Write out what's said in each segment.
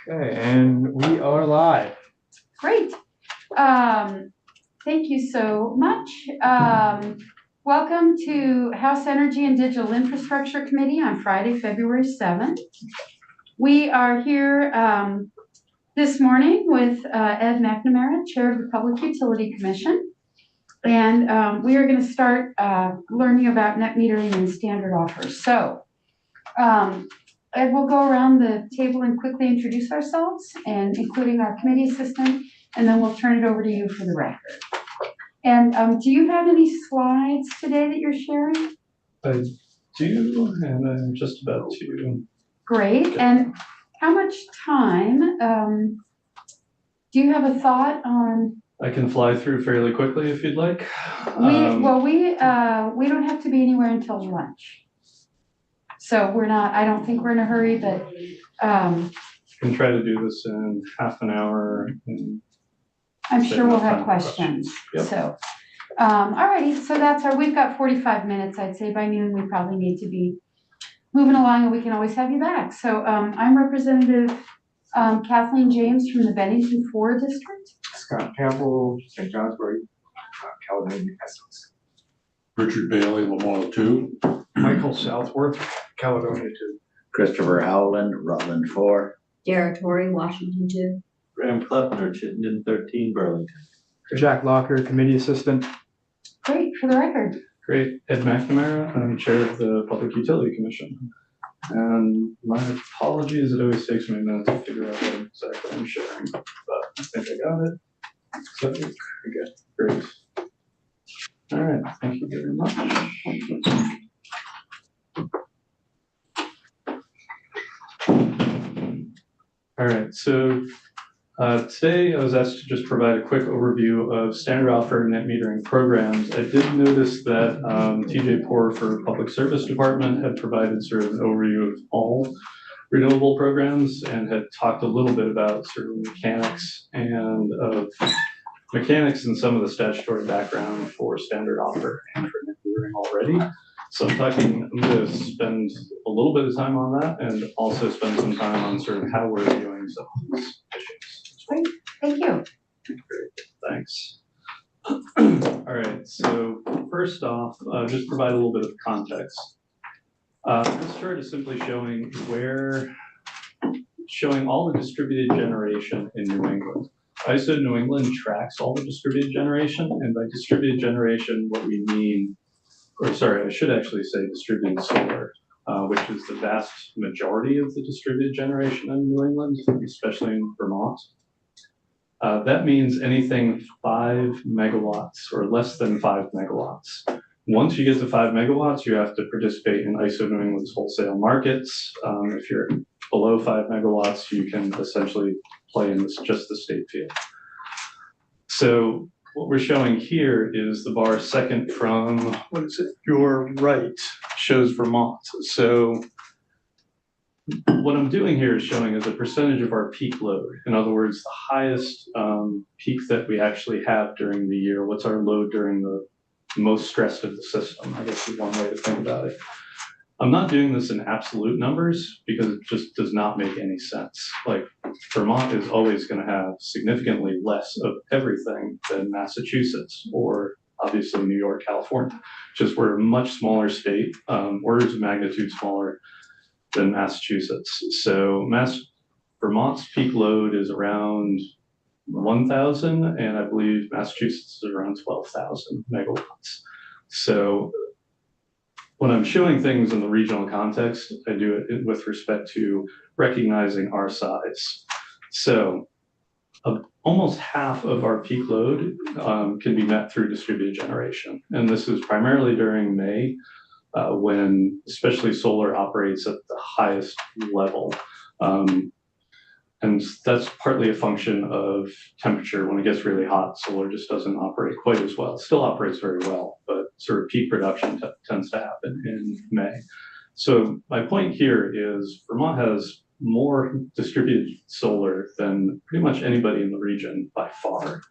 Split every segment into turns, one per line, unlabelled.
Okay, and we are live.
Great. Thank you so much. Welcome to House Energy and Digital Infrastructure Committee on Friday, February 7th. We are here this morning with Ed McNamara, Chair of the Public Utility Commission. And we are going to start learning about net metering and standard offers. So Ed will go around the table and quickly introduce ourselves, and including our committee assistant, and then we'll turn it over to you for the record. And do you have any slides today that you're sharing?
I do, and I'm just about to.
Great. And how much time do you have a thought on?
I can fly through fairly quickly if you'd like.
We don't have to be anywhere until lunch. So we're not, I don't think we're in a hurry, but
can try to do this in half an hour.
I'm sure we'll have questions. Yep. So, alrighty, so we've got 45 minutes. I'd say by noon we probably need to be moving along, and we can always have you back. So I'm Representative Kathleen James from the Bennington 4 District.
Scott Campbell, St. Johnsbury, Caledonia, Essex.
Richard Bailey, Lamar 2.
Michael Southworth, Caledonia 2.
Christopher Howland, Rutland 4.
Dara Torrey, Washington 2.
Graham Kleppner, Chittenden 13, Burlington.
Jack Locker, Committee Assistant.
Great, for the record.
Great. Ed McNamara, I'm Chair of the Public Utility Commission. And my apologies, it always takes me a minute to figure out what exactly I'm sharing, but I think I got it. So, okay, great. All right, thank you very much. All right, so today I was asked to just provide a quick overview of standard offer net metering programs. I did notice that TJ Poor for Public Service Department had provided sort of an overview of all renewable programs and had talked a little bit about sort of mechanics and some of the statutory background for standard offer and for net metering already. So I'm going to spend a little bit of time on that and also spend some time on sort of how we're viewing some of these issues.
Great, thank you.
Great, thanks. All right, so first off, just provide a little bit of context. This chart is simply showing all the distributed generation in New England. ISO New England tracks all the distributed generation, and by distributed generation, what we mean, or sorry, I should actually say distributed solar, which is the vast majority of the distributed generation in New England, especially in Vermont. That means anything 5 megawatts or less than 5 megawatts. Once you get to 5 megawatts, you have to participate in ISO New England's wholesale markets. If you're below 5 megawatts, you can essentially play in just the state field. So what we're showing here is the bar second from, your right, shows Vermont. So what I'm doing here is showing as a percentage of our peak load. In other words, the highest peak that we actually have during the year. What's our load during the most stressed of the system, I guess is one way to think about it. I'm not doing this in absolute numbers because it just does not make any sense. Like Vermont is always going to have significantly less of everything than Massachusetts or obviously New York, California. Just we're a much smaller state, orders of magnitude smaller than Massachusetts. So Vermont's peak load is around 1,000, and I believe Massachusetts is around 12,000 megawatts. So when I'm showing things in the regional context, I do it with respect to recognizing our size. So almost half of our peak load can be met through distributed generation. And this is primarily during May, when especially solar operates at the highest level. And that's partly a function of temperature. When it gets really hot, solar just doesn't operate quite as well. It still operates very well, but sort of peak production tends to happen in May. So my point here is Vermont has more distributed solar than pretty much anybody in the region by far.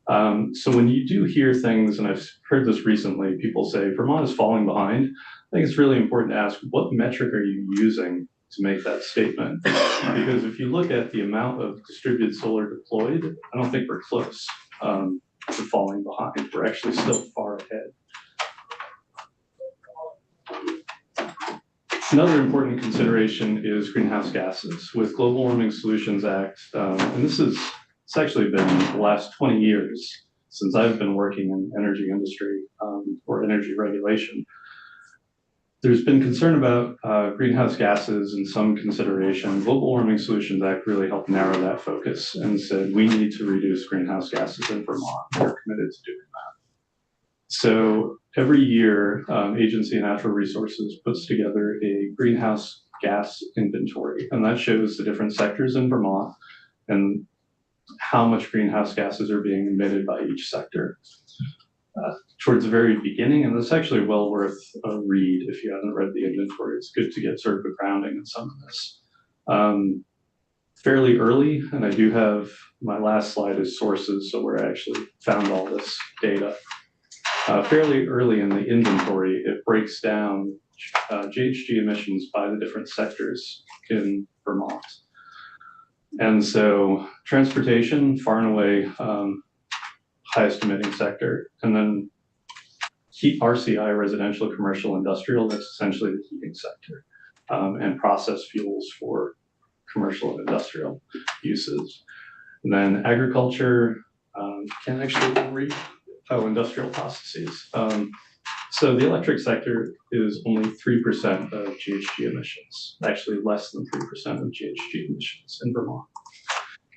So when you do hear things, and I've heard this recently, people say Vermont is falling behind. I think it's really important to ask, what metric are you using to make that statement, because if you look at the amount of distributed solar deployed, I don't think we're close to falling behind. We're actually still far ahead. Another important consideration is greenhouse gases. With Global Warming Solutions Act, and it's actually been the last 20 years since I've been working in energy industry or energy regulation. There's been concern about greenhouse gases and some consideration. Global Warming Solutions Act really helped narrow that focus and said we need to reduce greenhouse gases in Vermont. We're committed to doing that. So every year, Agency of Natural Resources puts together a greenhouse gas inventory, and that shows the different sectors in Vermont and how much greenhouse gases are being emitted by each sector. Towards the very beginning, and it's actually well worth a read if you haven't read the inventory. It's good to get sort of a grounding in some of this. Fairly early, and I do have my last slide is sources, so where I actually found all this data. Fairly early in the inventory, it breaks down GHG emissions by the different sectors in Vermont. And so transportation, far and away, highest emitting sector, and then heat RCI, residential, commercial, industrial, that's essentially the heating sector, and process fuels for commercial and industrial uses. And then agriculture, can actually read, industrial processes. So the electric sector is only 3% of GHG emissions, actually less than 3% of GHG emissions in Vermont.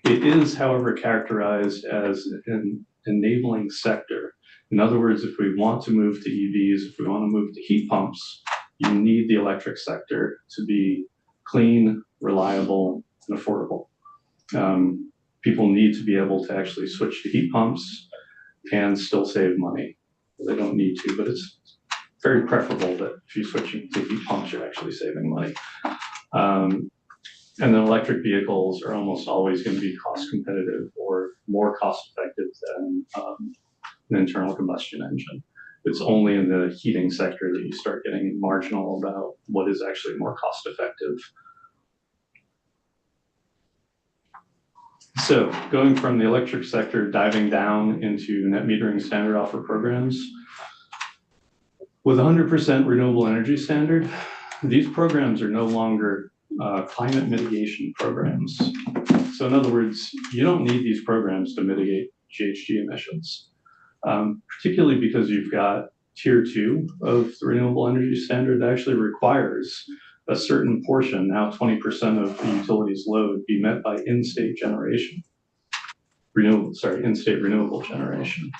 It is, however, characterized as an enabling sector. In other words, if we want to move to EVs, if we want to move to heat pumps, you need the electric sector to be clean, reliable, and affordable. People need to be able to actually switch to heat pumps and still save money. They don't need to, but it's very preferable that if you're switching to heat pumps, you're actually saving money. And then electric vehicles are almost always going to be cost competitive or more cost effective than an internal combustion engine. It's only in the heating sector that you start getting marginal about what is actually more cost effective. So going from the electric sector, diving down into net metering standard offer programs. With 100% renewable energy standard, these programs are no longer climate mitigation programs. So in other words, you don't need these programs to mitigate GHG emissions, particularly because you've got tier 2 of the renewable energy standard that actually requires a certain portion, now 20% of the utility's load, be met by in-state generation. In-state renewable generation.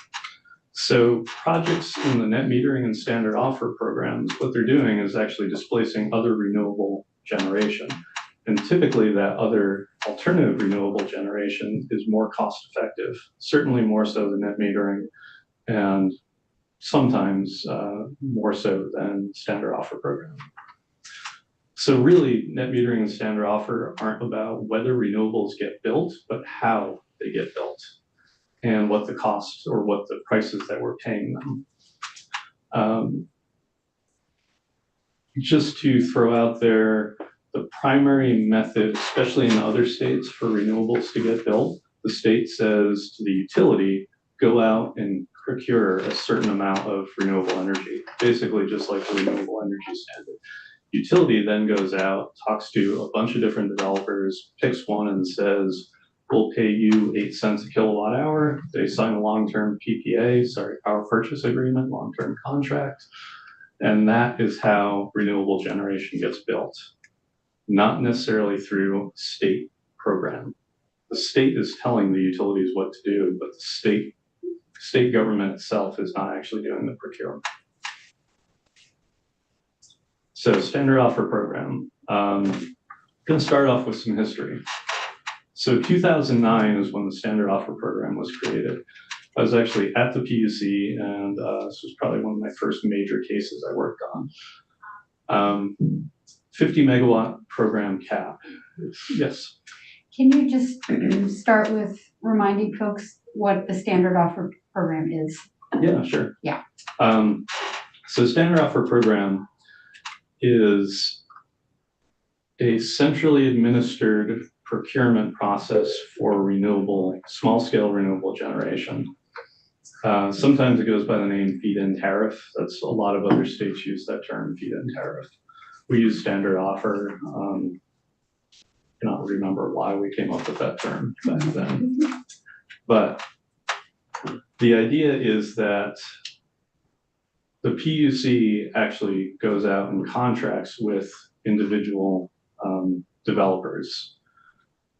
So projects in the net metering and standard offer programs, what they're doing is actually displacing other renewable generation. And typically that other alternative renewable generation is more cost effective, certainly more so than net metering, and sometimes more so than standard offer program. So really, net metering and standard offer aren't about whether renewables get built, but how they get built and what the costs or what the prices that we're paying them. Just to throw out there, the primary method, especially in other states for renewables to get built, the state says to the utility, go out and procure a certain amount of renewable energy, basically just like the renewable energy standard. Utility then goes out, talks to a bunch of different developers, picks one and says, we'll pay you 8 cents a kilowatt hour. They sign a long-term PPA, power purchase agreement, long-term contract. And that is how renewable generation gets built, not necessarily through state program. The state is telling the utilities what to do, but the state government itself is not actually doing the procurement. So standard offer program. Going to start off with some history. So 2009 is when the standard offer program was created. I was actually at the PUC, and this was probably one of my first major cases I worked on. 50 megawatt program cap. Yes.
Can you just start with reminding folks what the standard offer program is?
Yeah, sure.
Yeah.
So standard offer program is a centrally administered procurement process for renewable, small-scale renewable generation. Sometimes it goes by the name feed-in tariff. That's a lot of other states use that term, feed-in tariff. We use standard offer. Cannot remember why we came up with that term back then. But the idea is that the PUC actually goes out and contracts with individual developers,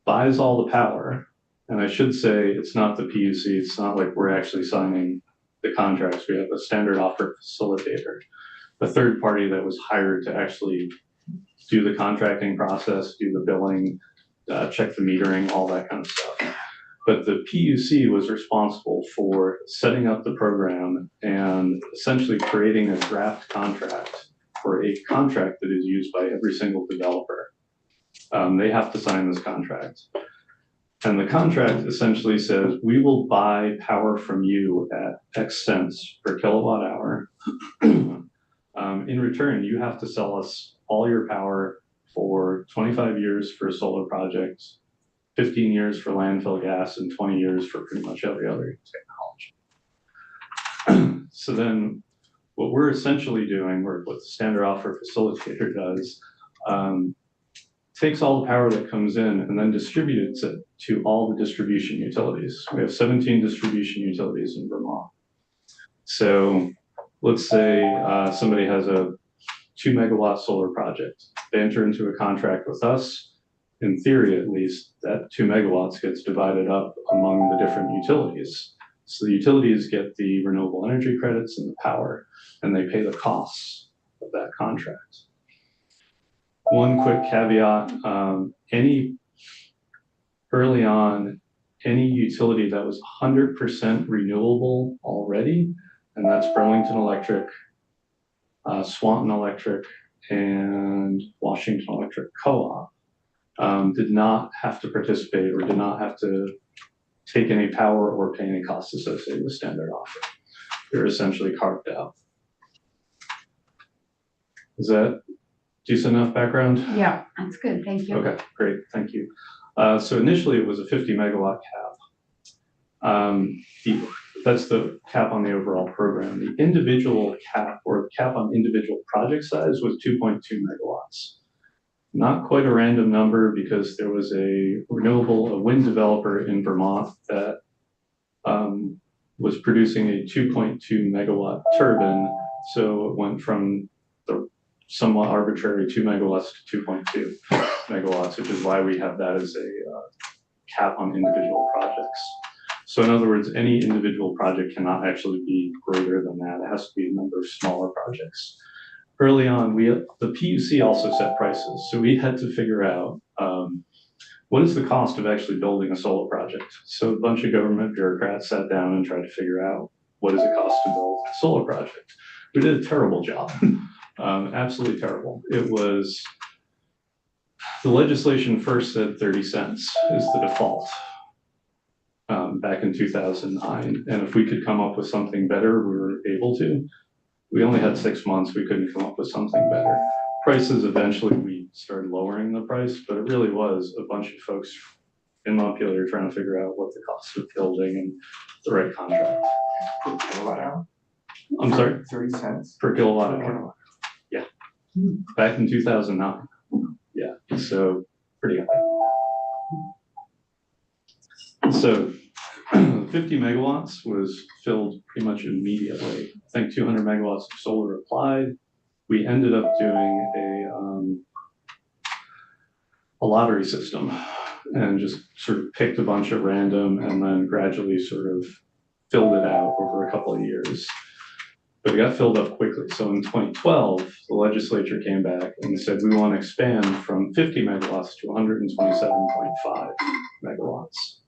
buys all the power. And I should say it's not the PUC, it's not like we're actually signing the contracts. We have a standard offer facilitator, a third party that was hired to actually do the contracting process, do the billing, check the metering, all that kind of stuff. But the PUC was responsible for setting up the program and essentially creating a draft contract for a contract that is used by every single developer. They have to sign this contract. And the contract essentially says, we will buy power from you at X cents per kilowatt hour. In return, you have to sell us all your power for 25 years for a solar project, 15 years for landfill gas, and 20 years for pretty much every other technology. So then what we're essentially doing, or what the standard offer facilitator does, takes all the power that comes in and then distributes it to all the distribution utilities. We have 17 distribution utilities in Vermont. So let's say somebody has a 2 megawatt solar project. They enter into a contract with us. In theory, at least, that 2 megawatts gets divided up among the different utilities. So the utilities get the renewable energy credits and the power, and they pay the costs of that contract. One quick caveat, early on, any utility that was 100% renewable already, and that's Burlington Electric, Swanton Electric, and Washington Electric Co-op, did not have to participate or did not have to take any power or pay any costs associated with standard offer. They're essentially carved out. Is that decent enough background?
Yeah, that's good, thank you.
Okay, great, thank you. So initially it was a 50 megawatt cap. That's the cap on the overall program. The individual cap, or the cap on individual project size, was 2.2 megawatts. Not quite a random number, because there was a wind developer in Vermont that was producing a 2.2 megawatt turbine. So it went from the somewhat arbitrary 2 megawatts to 2.2 megawatts, which is why we have that as a cap on individual projects. So in other words, any individual project cannot actually be greater than that. It has to be a number of smaller projects. Early on, the PUC also set prices. So we had to figure out what is the cost of actually building a solar project. So a bunch of government bureaucrats sat down and tried to figure out what does it cost to build a solar project. We did a terrible job, absolutely terrible. It was, the legislation first said 30 cents is the default back in 2009. And if we could come up with something better, we were able to. We only had 6 months, we couldn't come up with something better. Prices, eventually we started lowering the price, but it really was a bunch of folks in Montpelier trying to figure out what the cost of building and the right contract.
Per kilowatt hour?
I'm sorry?
30 cents?
Per kilowatt hour. Yeah. Back in 2009. Yeah, so pretty high. So 50 megawatts was filled pretty much immediately. I think 200 megawatts of solar applied. We ended up doing a lottery system and just sort of picked a bunch at random and then gradually sort of filled it out over a couple of years. But it got filled up quickly. So in 2012, the legislature came back and said, we want to expand from 50 megawatts to 127.5 megawatts.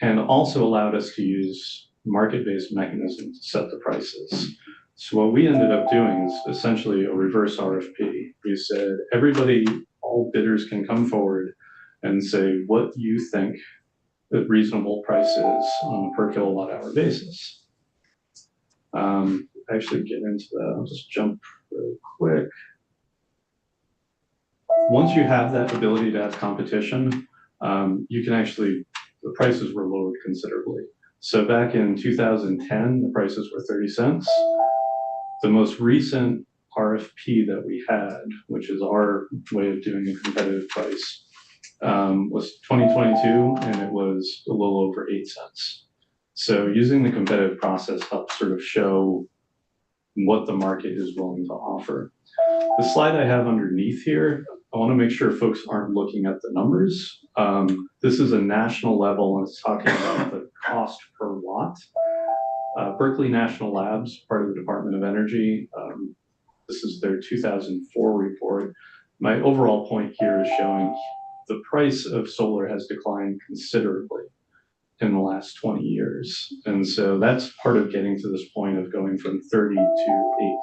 And also allowed us to use market-based mechanisms to set the prices. So what we ended up doing is essentially a reverse RFP. We said, everybody, all bidders can come forward and say what you think the reasonable price is on a per kilowatt hour basis. Actually get into that, I'll just jump real quick. once you have that ability to have competition, you can actually, the prices were lowered considerably. So back in 2010, the prices were 30 cents. The most recent RFP that we had, which is our way of doing a competitive price, was 2022, and it was a little over 8 cents. So using the competitive process helps sort of show what the market is willing to offer. The slide I have underneath here, I want to make sure folks aren't looking at the numbers. This is a national level, and it's talking about the cost per watt. Berkeley National Labs, part of the Department of Energy, this is their 2004 report. My overall point here is showing the price of solar has declined considerably in the last 20 years. And so that's part of getting to this point of going from 30 to 8,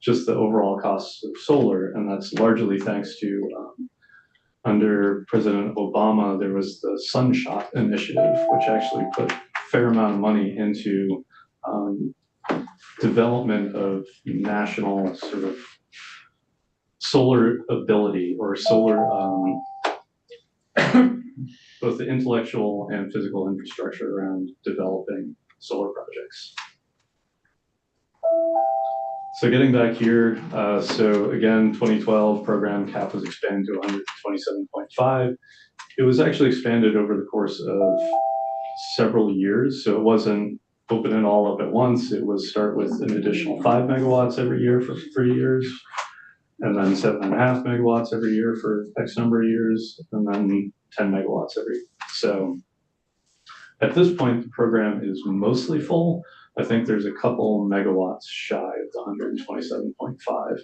just the overall cost of solar. And that's largely thanks to, under President Obama, there was the Sunshot Initiative, which actually put a fair amount of money into development of national sort of solar ability or solar, both the intellectual and physical infrastructure around developing solar projects. So getting back here, so again, 2012 program cap was expanded to 127.5. It was actually expanded over the course of several years. So it wasn't open it all up at once. It was start with an additional 5 megawatts every year for 3 years, and then 7.5 megawatts every year for X number of years, and then 10 megawatts every. So at this point, the program is mostly full. I think there's a couple megawatts shy of the 127.5.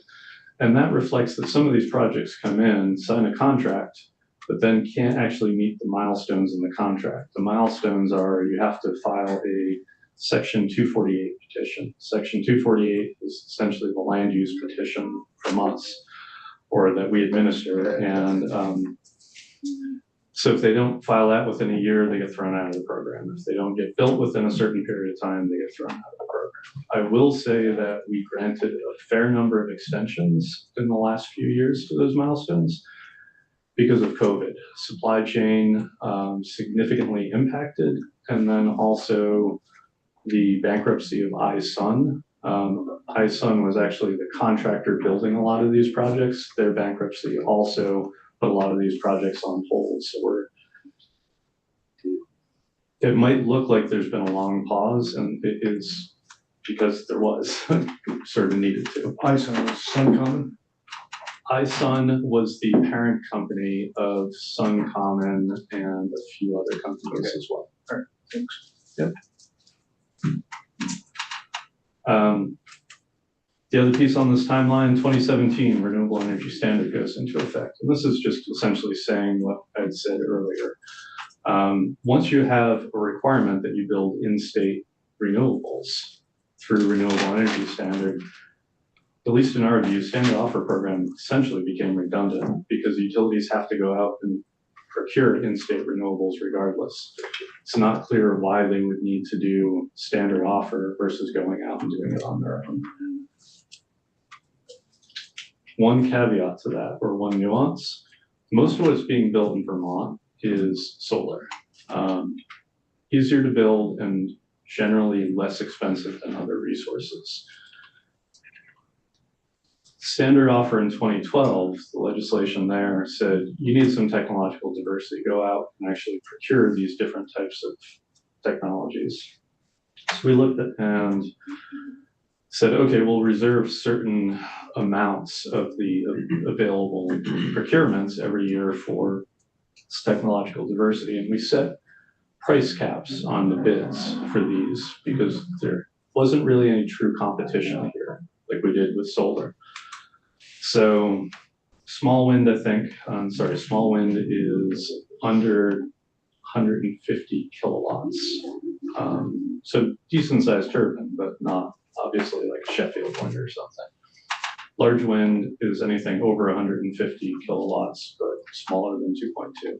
And that reflects that some of these projects come in, sign a contract, but then can't actually meet the milestones in the contract. The milestones are you have to file a Section 248 petition. Section 248 is essentially the land use petition from us, or that we administer. And so if they don't file that within a year, they get thrown out of the program. If they don't get built within a certain period of time, they get thrown out of the program. I will say that we granted a fair number of extensions in the last few years to those milestones because of COVID. Supply chain significantly impacted, and then also the bankruptcy of iSun. iSun was actually the contractor building a lot of these projects. Their bankruptcy also put a lot of these projects on hold. So it might look like there's been a long pause, and it is because there was sort of needed to.
iSun was Suncommon.
iSun was the parent company of Suncommon and a few other companies as well.
All right, thanks.
Yep. The other piece on this timeline, 2017, Renewable Energy Standard goes into effect. And this is just essentially saying what I'd said earlier. Once you have a requirement that you build in-state renewables through Renewable Energy Standard, at least in our view, standard offer program essentially became redundant because utilities have to go out and procure in-state renewables regardless. It's not clear why they would need to do standard offer versus going out and doing it on their own. One caveat to that, or one nuance, most of what's being built in Vermont is solar. Easier to build and generally less expensive than other resources. Standard offer in 2012, the legislation there said you need some technological diversity. Go out and actually procure these different types of technologies. So we looked at and said, okay, we'll reserve certain amounts of the available procurements every year for technological diversity. And we set price caps on the bids for these because there wasn't really any true competition here like we did with solar. So small wind, I think, small wind is under 150 kilowatts. So decent sized turbine, but not obviously like a Sheffield wind or something. Large wind is anything over 150 kilowatts, but smaller than 2.2.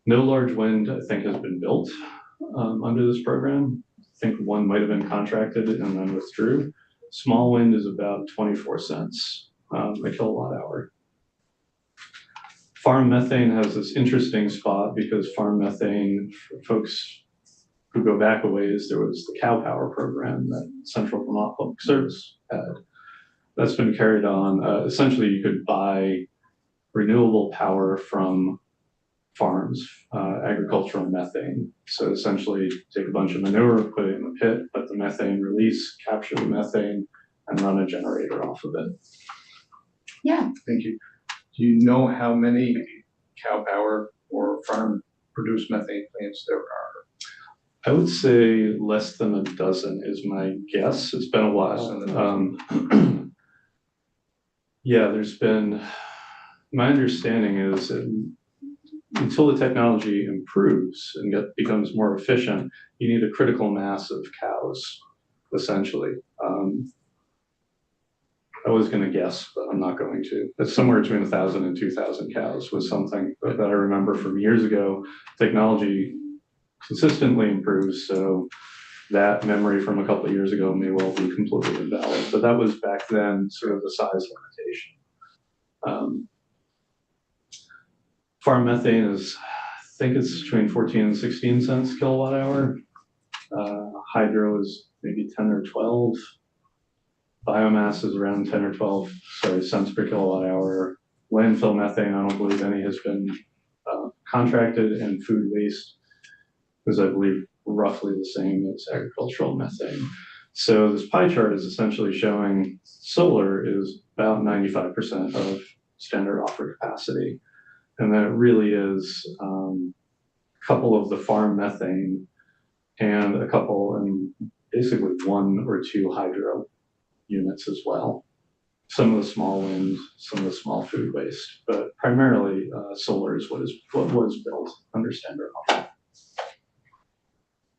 No large wind, I think, has been built under this program. I think one might have been contracted and then withdrew. Small wind is about 24 cents a kilowatt hour. Farm methane has this interesting spot because farm methane, for folks who go back a ways, there was the cow power program that Central Vermont Public Service had. That's been carried on. Essentially, you could buy renewable power from farms, agricultural methane. So essentially, take a bunch of manure, put it in the pit, let the methane release, capture the methane, and run a generator off of it.
Yeah,
Thank you. Do you know how many cow power or farm produced methane plants there are?
I would say less than a dozen is my guess. It's been a while. Yeah, there's been, my understanding is that until the technology improves and becomes more efficient, you need a critical mass of cows, essentially. I was going to guess, but I'm not going to. It's somewhere between 1,000 and 2,000 cows was something that I remember from years ago. Technology consistently improves, so that memory from a couple of years ago may well be completely invalid. But that was back then sort of the size limitation. Farm methane is, I think it's between 14 and 16 cents kilowatt hour. Hydro is maybe 10 or 12. Biomass is around 10 or 12 cents per kilowatt hour. Landfill methane, I don't believe any has been contracted, and food waste is, I believe, roughly the same as agricultural methane. So this pie chart is essentially showing solar is about 95% of standard offer capacity. And that really is a couple of the farm methane and a couple, and basically 1 or 2 hydro units as well. Some of the small wind, some of the small food waste, but primarily solar is what was built under standard offer.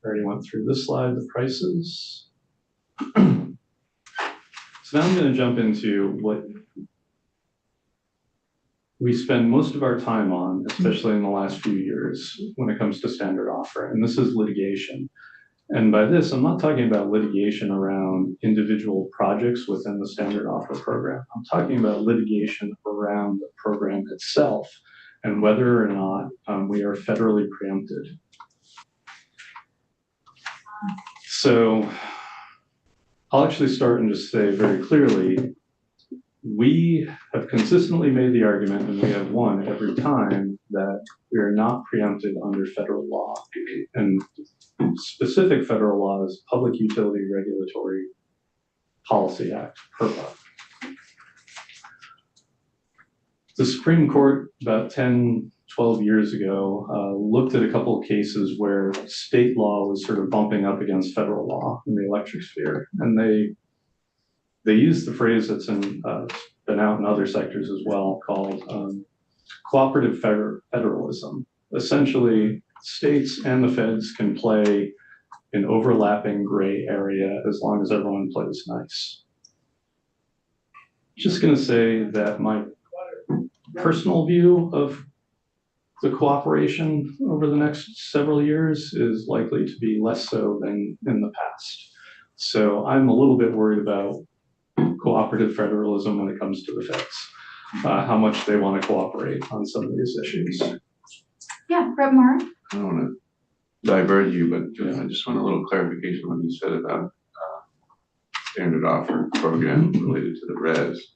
Already went through this slide, the prices. So now I'm going to jump into what we spend most of our time on, especially in the last few years, when it comes to standard offer, and this is litigation. And by this, I'm not talking about litigation around individual projects within the standard offer program. I'm talking about litigation around the program itself and whether or not we are federally preempted. So I'll actually start and just say very clearly, we have consistently made the argument, and we have won every time, that we are not preempted under federal law. And specific federal law is Public Utility Regulatory Policy Act, PURPA. The Supreme Court about 10, 12 years ago looked at a couple of cases where state law was sort of bumping up against federal law in the electric sphere. And they used the phrase that's been out in other sectors as well, called cooperative federalism. Essentially, states and the feds can play an overlapping gray area as long as everyone plays nice. Just going to say that my personal view of the cooperation over the next several years is likely to be less so than in the past. So I'm a little bit worried about cooperative federalism when it comes to the feds, how much they want to cooperate on some of these issues.
yeah, Brett Moore.
I don't want to divert you, but I just want a little clarification on what you said about standard offer program related to the res.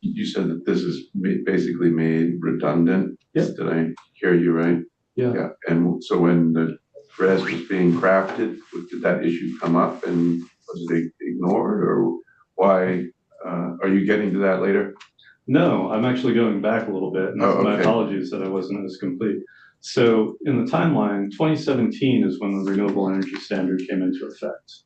You said that this is basically made redundant.
Yep.
Did I hear you right?
Yeah.
Yeah. And so when the res was being crafted, did that issue come up and was it ignored, or why? Are you getting to that later?
No, I'm actually going back a little bit, and my apologies that I wasn't as complete. So in the timeline, 2017 is when the Renewable Energy Standard came into effect.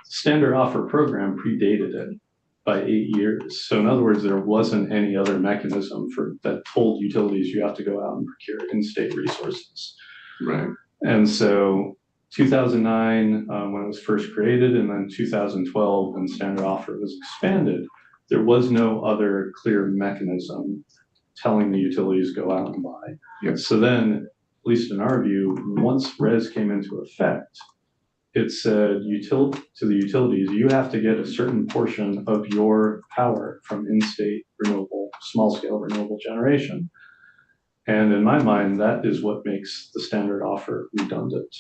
Standard offer program predated it by 8 years. So in other words, there wasn't any other mechanism that told utilities you have to go out and procure in-state resources.
Right.
And so 2009, when it was first created, and then 2012, when standard offer was expanded, there was no other clear mechanism telling the utilities go out and buy.
Yep.
So then, at least in our view, once RES came into effect, it said to the utilities, you have to get a certain portion of your power from in-state renewable, small-scale renewable generation. And in my mind, that is what makes the standard offer redundant.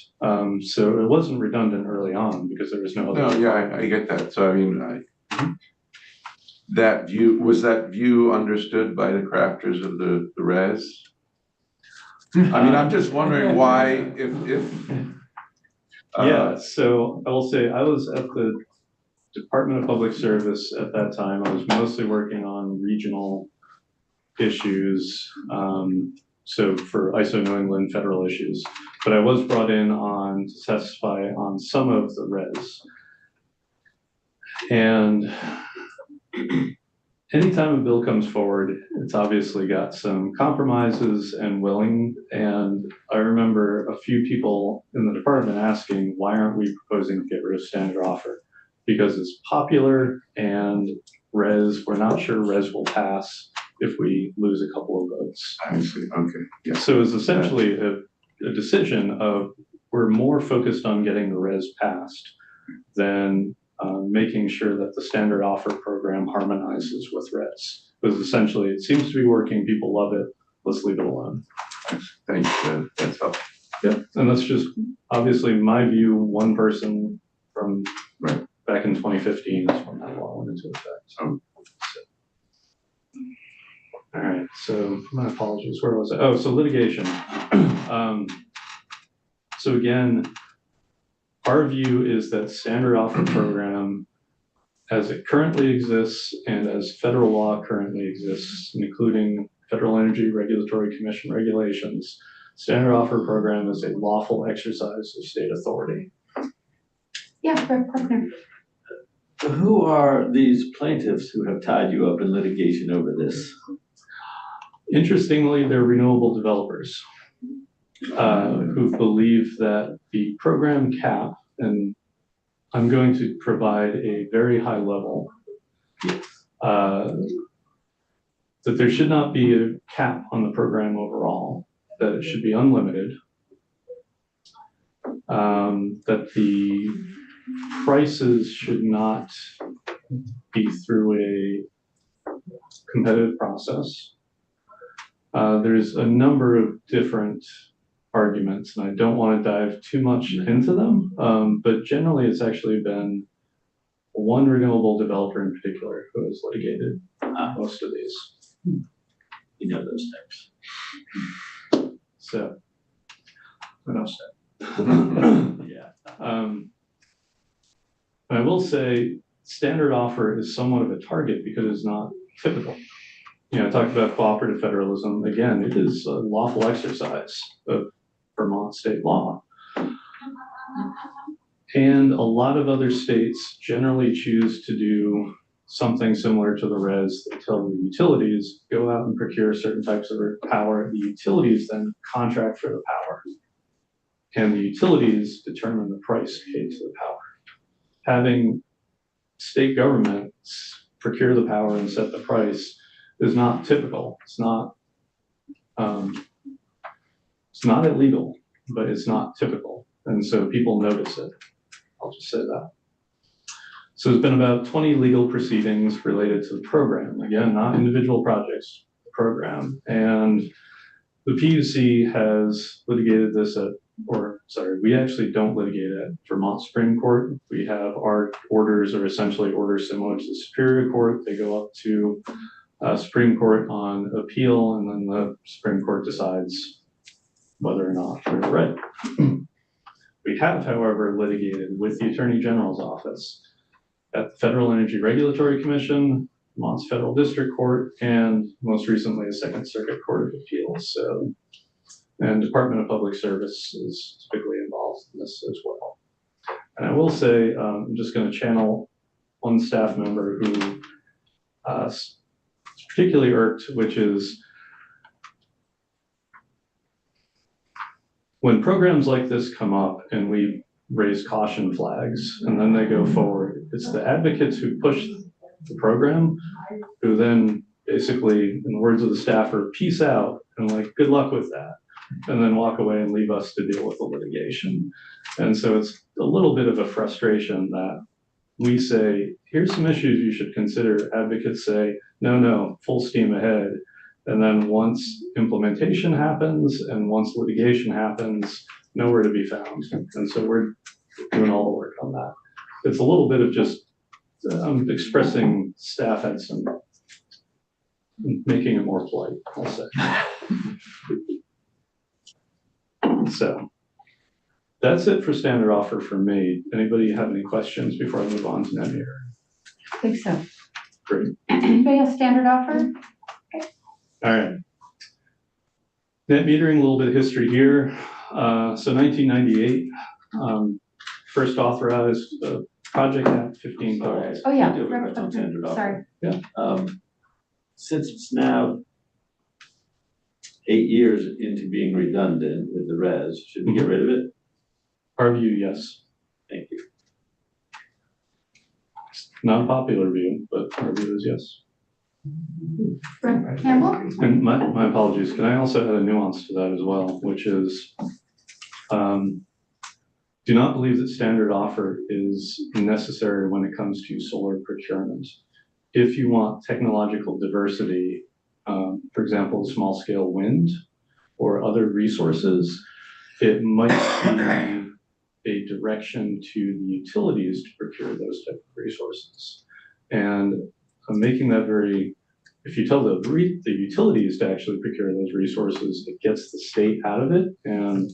So it wasn't redundant early on because there was no other.
No, yeah, I get that. So I mean, was that view understood by the crafters of the res? I mean, I'm just wondering why, if
Yeah, so I will say I was at the Department of Public Service at that time. I was mostly working on regional issues, so for ISO New England federal issues, but I was brought in on to testify on some of the res. And anytime a bill comes forward, it's obviously got some compromises and willing. And I remember a few people in the department asking, why aren't we proposing to get rid of standard offer? Because it's popular and res, we're not sure res will pass if we lose a couple of votes.
I see, okay, yeah.
So it's essentially a decision of we're more focused on getting the res passed than making sure that the standard offer program harmonizes with res. Because essentially it seems to be working, people love it, let's leave it alone.
Thanks, that's helpful.
Yeah, and that's just obviously my view, one person from back in 2015 is when that law went into effect. All right, so my apologies, where was I? Oh, so litigation. So again, our view is that standard offer program, as it currently exists and as federal law currently exists, including Federal Energy Regulatory Commission regulations, standard offer program is a lawful exercise of state authority.
Yeah, Greg Parker.
Who are these plaintiffs who have tied you up in litigation over this?
Interestingly, they're renewable developers who believe that the program cap, and I'm going to provide a very high level, that there should not be a cap on the program overall, that it should be unlimited, that the prices should not be through a competitive process. There's a number of different arguments, and I don't want to dive too much into them, but generally it's actually been one renewable developer in particular who has litigated most of these.
You know those types.
So,
What else said?
yeah. And I will say standard offer is somewhat of a target because it's not typical. You know, I talked about cooperative federalism. Again, it is a lawful exercise of Vermont state law. And a lot of other states generally choose to do something similar to the res. They tell the utilities, go out and procure certain types of power. The utilities then contract for the power. And the utilities determine the price paid to the power. Having state governments procure the power and set the price is not typical. It's not illegal, but it's not typical. And so people notice it. I'll just say that. So there's been about 20 legal proceedings related to the program. Again, not individual projects, the program. And the PUC has litigated this we actually don't litigate at Vermont Supreme Court. We have our orders are essentially orders similar to the Superior Court. They go up to Supreme Court on appeal, and then the Supreme Court decides whether or not we're right. We have, however, litigated with the Attorney General's office at the Federal Energy Regulatory Commission, Vermont's Federal District Court, and most recently the Second Circuit Court of Appeals. So, and Department of Public Service is typically involved in this as well. And I will say, I'm just going to channel one staff member who is particularly irked, which is when programs like this come up and we raise caution flags and then they go forward, it's the advocates who push the program who then basically, in the words of the staffer, peace out and like, good luck with that. and then walk away and leave us to deal with the litigation. And so it's a little bit of a frustration that we say, here's some issues you should consider. Advocates say, no, full steam ahead. And then once implementation happens and once litigation happens, nowhere to be found. And so we're doing all the work on that. It's a little bit of just expressing staff had some, making it more polite, I'll say. So that's it for standard offer for me. Anybody have any questions before I move on to net metering?
I think so.
Great.
Anybody have standard offer?
All right. Net metering, a little bit of history here. So 1998, first authorized project at 15 dollars.
Oh, yeah.
Do a question on standard offer.
Sorry.
Since it's now 8 years into being redundant with the res, should we get rid of it?
Our view, yes.
Thank you.
Not a popular view, but our view is yes.
Brett Campbell?
And my apologies, can I also add a nuance to that as well, which is, do not believe that standard offer is necessary when it comes to solar procurement. If you want technological diversity, for example, small scale wind or other resources, it might be a direction to the utilities to procure those type of resources. And I'm making that very, if you tell the utilities to actually procure those resources, it gets the state out of it and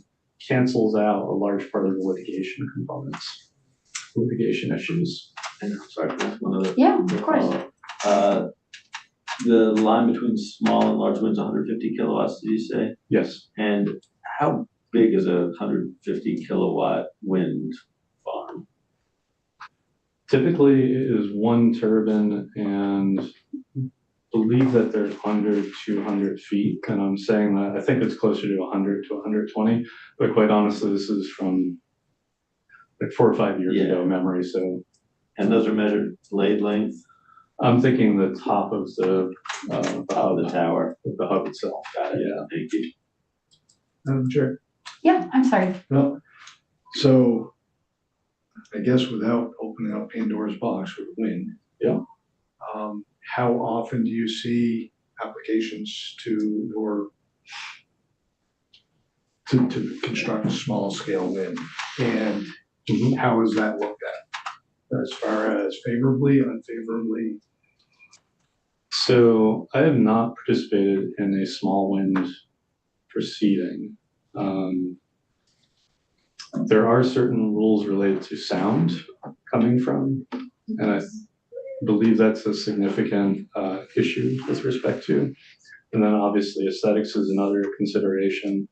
cancels out a large part of the litigation components, litigation issues.
And I'm sorry, there's one other.
Yeah, of course.
The line between small and large wind's 150 kilowatts, did you say?
Yes.
And how big is a 150 kilowatt wind farm?
Typically it is one turbine and believe that they're under 200 feet. And I'm saying that I think it's closer to 100 to 120, but quite honestly, this is from like 4 or 5 years ago memory. So,
and those are measured blade length?
I'm thinking the top of the
Of the tower.
of the hub itself.
Got it.
Yeah.
Thank you.
Sure.
Yeah, I'm sorry.
Well, so I guess without opening up Pandora's box with wind.
Yeah.
How often do you see applications to construct small scale wind? And how is that looked at? As far as favorably, unfavorably?
So I have not participated in a small wind proceeding. There are certain rules related to sound coming from, and I believe that's a significant issue with respect to. And then obviously aesthetics is another consideration.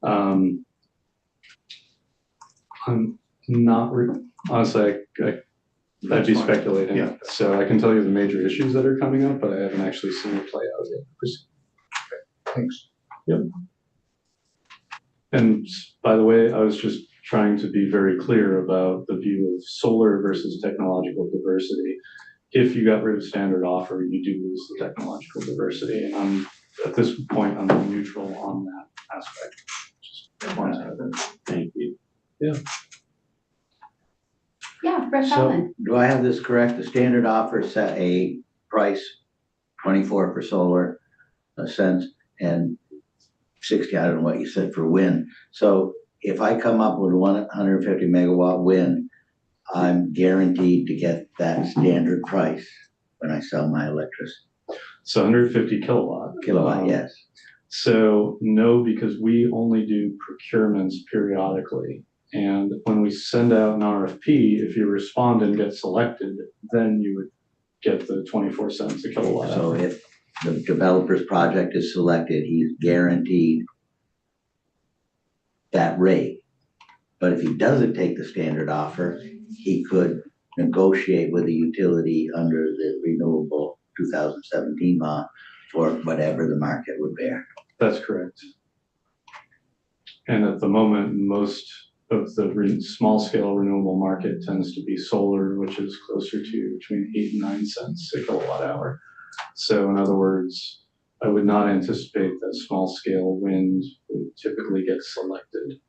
I'm not, honestly, I'd be speculating.
Yeah.
So I can tell you the major issues that are coming up, but I haven't actually seen it play out yet.
Thanks.
Yep. And by the way, I was just trying to be very clear about the view of solar versus technological diversity. If you got rid of standard offer, you do lose the technological diversity. And I'm, at this point, I'm neutral on that aspect. Just want to add that.
Thank you.
Yeah.
Yeah, Brett
So
Feldman.
do I have this correct? The standard offer set a price, 24 for solar cents and 60, I don't know what you said for wind. So if I come up with 150 megawatt wind, I'm guaranteed to get that standard price when I sell my electricity.
So 150 kilowatt.
Yes.
So no, because we only do procurements periodically. And when we send out an RFP, if you respond and get selected, then you would get the 24 cents a kilowatt.
So if the developer's project is selected, he's guaranteed that rate. But if he doesn't take the standard offer, he could negotiate with the utility under the renewable 2017 law for whatever the market would bear.
That's correct. And at the moment, most of the small scale renewable market tends to be solar, which is closer to between 8 and 9 cents a kilowatt hour. So in other words, I would not anticipate that small scale wind would typically get selected.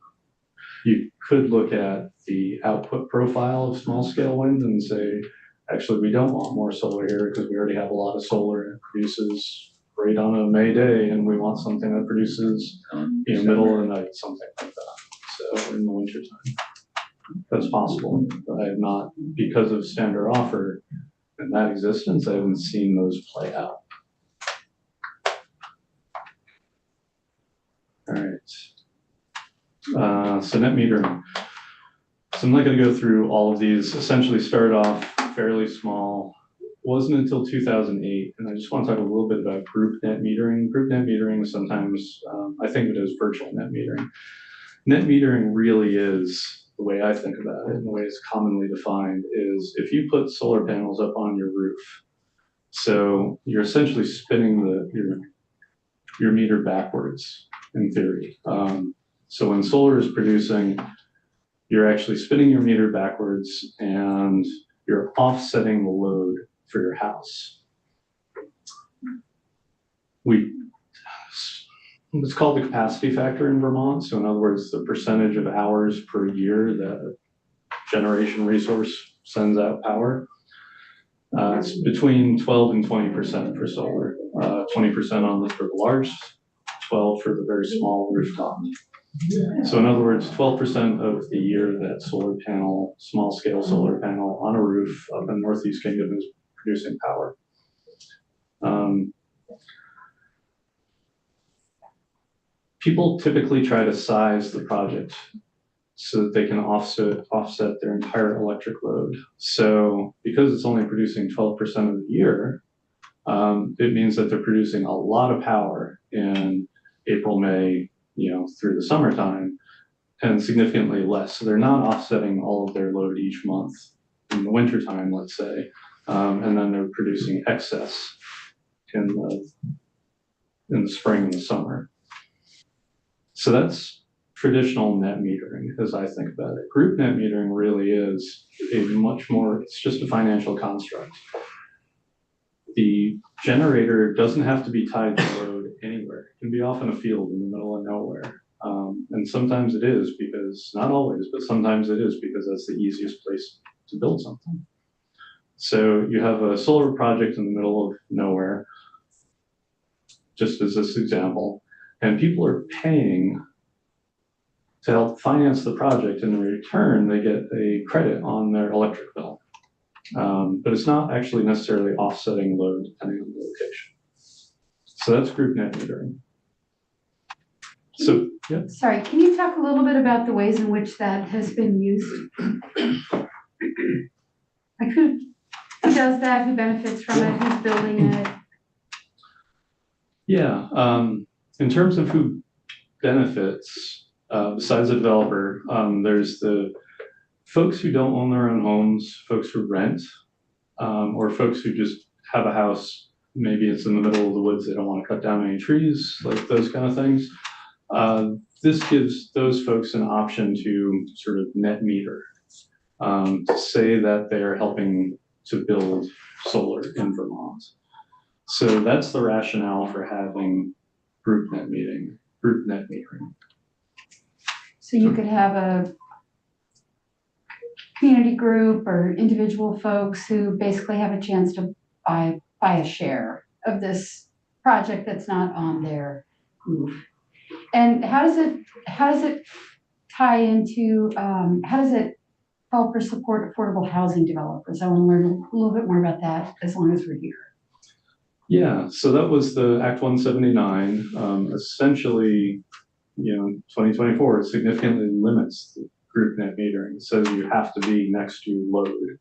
You could look at the output profile of small scale wind and say, actually, we don't want more solar here because we already have a lot of solar and it produces great on a May day, and we want something that produces middle of the night, something like that. So in the wintertime, that's possible. But I have not, because of standard offer and that existence, I haven't seen those play out. All right. So net metering. So I'm not going to go through all of these. Essentially started off fairly small. Wasn't until 2008, and I just want to talk a little bit about group net metering. Group net metering, sometimes I think of it as virtual net metering. Net metering really is, the way I think about it, and the way it's commonly defined, is if you put solar panels up on your roof, so you're essentially spinning your meter backwards, in theory. So when solar is producing, you're actually spinning your meter backwards and you're offsetting the load for your house. It's called the capacity factor in Vermont. So in other words, the percentage of hours per year that a generation resource sends out power. It's between 12 and 20% for solar. 20% on for the large, 12 for the very small rooftop. So in other words, 12% of the year that solar panel, small scale solar panel on a roof up in Northeast Kingdom is producing power. People typically try to size the project so that they can offset their entire electric load. So because it's only producing 12% of the year, it means that they're producing a lot of power in April, May, through the summertime, and significantly less. So they're not offsetting all of their load each month in the wintertime, let's say, and then they're producing excess in the spring and the summer. So that's traditional net metering, as I think about it. Group net metering really is a much more, it's just a financial construct. The generator doesn't have to be tied to load anywhere. It can be off in a field in the middle of nowhere. And sometimes it is because, not always, but sometimes it is because that's the easiest place to build something. So you have a solar project in the middle of nowhere, just as this example, and people are paying to help finance the project, and in return, they get a credit on their electric bill. But it's not actually necessarily offsetting load depending on the location. So that's group net metering. So, yeah.
Sorry, can you talk a little bit about the ways in which that has been used? Like who does that, who benefits from it, who's building it?
Yeah, in terms of who benefits, besides the developer, there's the folks who don't own their own homes, folks who rent, or folks who just have a house. Maybe it's in the middle of the woods, they don't want to cut down any trees, like those kind of things. This gives those folks an option to sort of net meter, to say that they're helping to build solar in Vermont. So that's the rationale for having group net metering.
So you could have a community group or individual folks who basically have a chance to buy a share of this project that's not on their roof. And how does it tie into, how does it help or support affordable housing developers? I want to learn a little bit more about that as long as we're here.
Yeah, so that was the Act 179. Essentially, 2024 significantly limits the group net metering. It says you have to be next to load.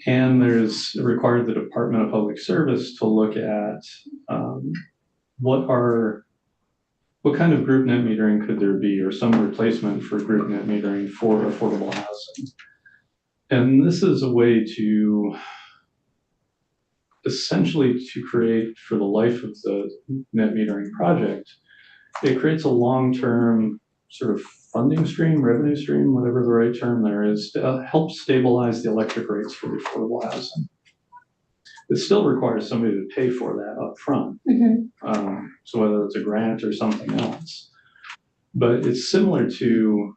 And there's required the Department of Public Service to look at what kind of group net metering could there be, or some replacement for group net metering for affordable housing. And this is a way to essentially to create, for the life of the net metering project, it creates a long-term sort of funding stream, revenue stream, whatever the right term there is, to help stabilize the electric rates for the affordable housing. it still requires somebody to pay for that up front. So whether it's a grant or something else. But it's similar to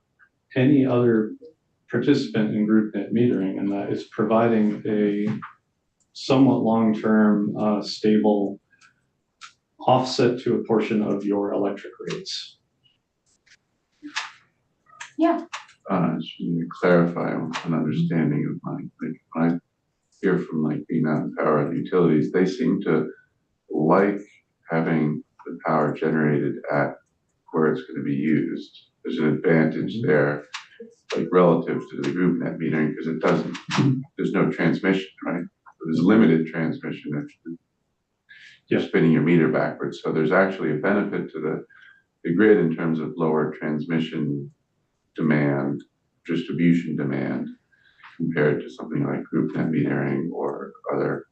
any other participant in group net metering in that it's providing a somewhat long-term, stable offset to a portion of your electric rates.
Just to clarify an understanding of mine, like when I hear from like being on power and utilities, they seem to like having the power generated at where it's going to be used. There's an advantage there, like relative to the group net metering, because it doesn't, there's no transmission, right? There's limited transmission if you're spinning your meter backwards. So there's actually a benefit to the grid in terms of lower transmission demand, distribution demand, compared to something like group net metering or other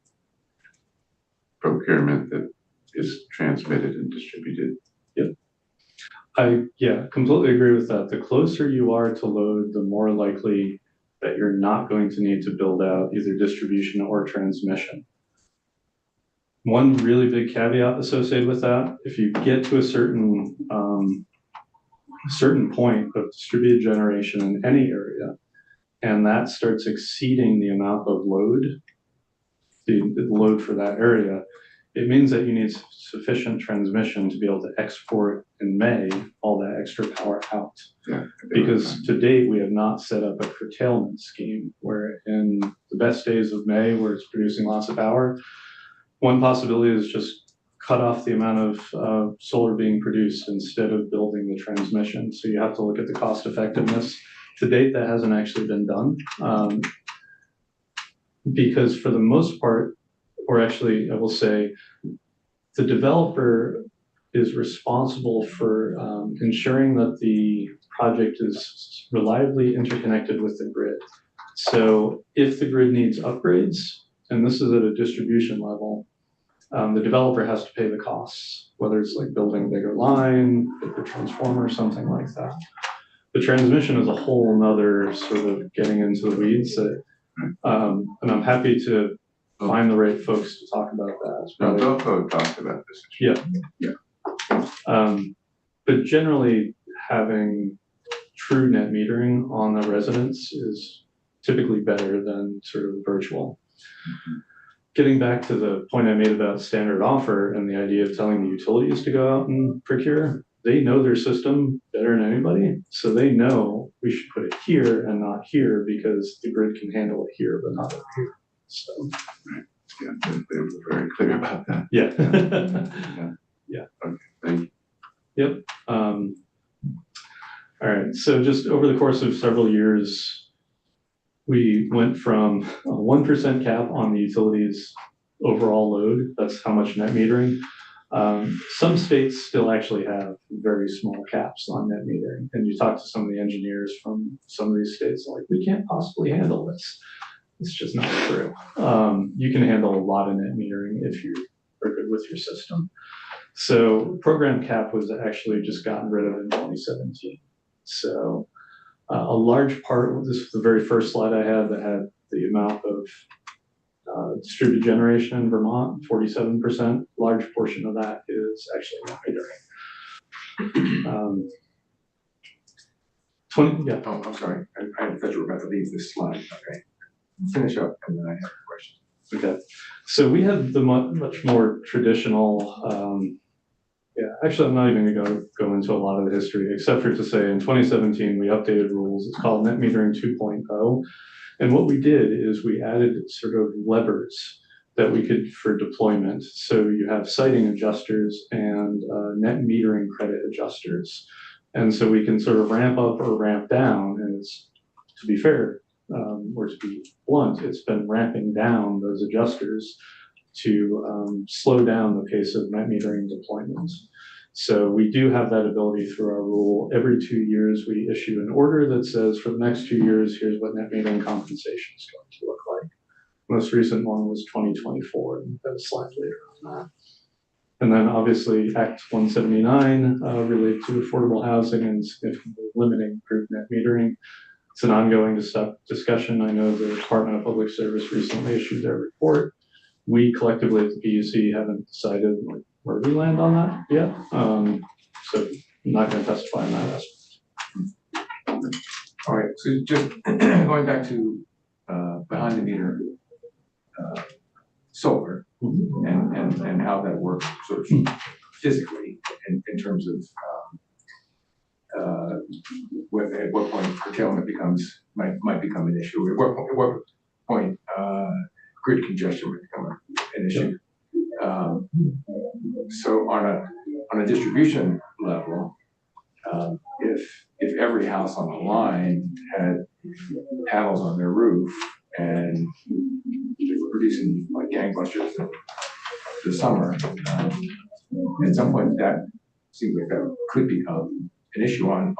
procurement that is transmitted and distributed.
Yep. I completely agree with that. The closer you are to load, the more likely that you're not going to need to build out either distribution or transmission. One really big caveat associated with that, if you get to a certain point of distributed generation in any area, and that starts exceeding the amount of load, the load for that area, it means that you need sufficient transmission to be able to export in May all that extra power out. Because to date, we have not set up a curtailment scheme where in the best days of May, where it's producing lots of power, one possibility is just cut off the amount of solar being produced instead of building the transmission. So you have to look at the cost effectiveness. To date, that hasn't actually been done. Because for the most part, or actually, I will say, the developer is responsible for ensuring that the project is reliably interconnected with the grid. So if the grid needs upgrades, and this is at a distribution level, the developer has to pay the costs, whether it's like building a bigger line, bigger transformer, something like that. The transmission is a whole nother sort of getting into the weeds that, and I'm happy to find the right folks to talk about that.
No, Delco talked about this issue.
But generally, having true net metering on the residence is typically better than sort of virtual. Getting back to the point I made about standard offer and the idea of telling the utilities to go out and procure, they know their system better than anybody. So they know we should put it here and not here because the grid can handle it here, but not over here. So,
They were very clear about that.
Yeah.
Okay, thank you.
Yep. All right. So just over the course of several years, we went from a 1% cap on the utilities overall load. That's how much net metering. Some states still actually have very small caps on net metering. And you talk to some of the engineers from some of these states, like, we can't possibly handle this. It's just not true. You can handle a lot of net metering if you are good with your system. So program cap was actually just gotten rid of in 2017. So a large part, this was the very first slide I had that had the amount of distributed generation in Vermont, 47%. Large portion of that is actually net metering. 20, yeah.
Oh, I'm sorry. I thought you were about to leave this slide. Okay. Finish up and then I have a question.
Okay. So we had the much more traditional, actually, I'm not even going to go into a lot of the history, except for to say in 2017, we updated rules. It's called Net Metering 2.0. And what we did is we added sort of levers that we could for deployment. So you have siting adjusters and net metering credit adjusters. And so we can sort of ramp up or ramp down. And it's, to be fair, or to be blunt, it's been ramping down those adjusters to slow down the pace of net metering deployments. So we do have that ability through our rule. Every 2 years, we issue an order that says for the next 2 years, here's what net metering compensation is going to look like. Most recent one was 2024, and that was slide later on that. And then obviously Act 179 related to affordable housing and significantly limiting group net metering. It's an ongoing discussion. I know the Department of Public Service recently issued their report. We collectively at the PUC haven't decided like, where we land on that yet. So I'm not going to testify on that aspect.
All right, so just going back to behind the meter solar and how that works sort of physically in terms of at what point curtailment might become an issue, at what point grid congestion would become an issue. So on a distribution level, if every house on the line had panels on their roof and they were producing like gangbusters in the summer, at some point that seems like that could become an issue on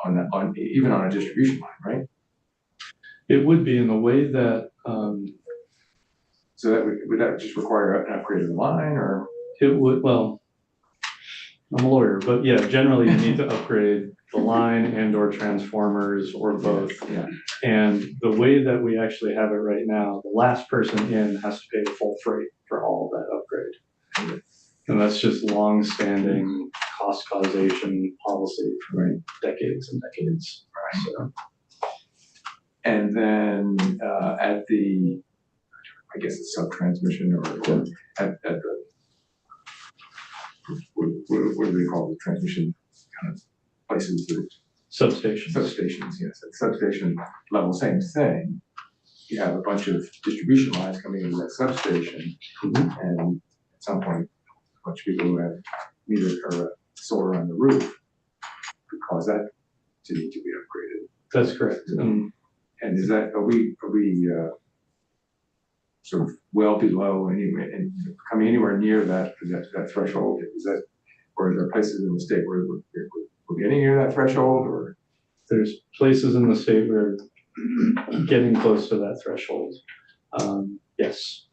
even on a distribution line, right?
It would be in the way that
So that would that just require an upgrade of the line, or?
it would, well, I'm a lawyer, but yeah, generally you need to upgrade the line and or transformers or both.
Yeah.
And the way that we actually have it right now, the last person in has to pay the full freight for all of that upgrade. And that's just long-standing cost causation policy for decades and decades.
Right.
So,
And then at the, I guess it's sub-transmission or at the, what do they call the transmission kind of places, the
substations.
substations, yes, at substation level, same thing. You have a bunch of distribution lines coming into that substation, and at some point, a bunch of people who have meter or solar on the roof could cause that to need to be upgraded.
That's correct.
And is that, are we sort of well below anyway, and coming anywhere near that threshold? Is that, or are there places in the state where we're getting near that threshold, or?
There's places in the state where getting close to that threshold. Yes.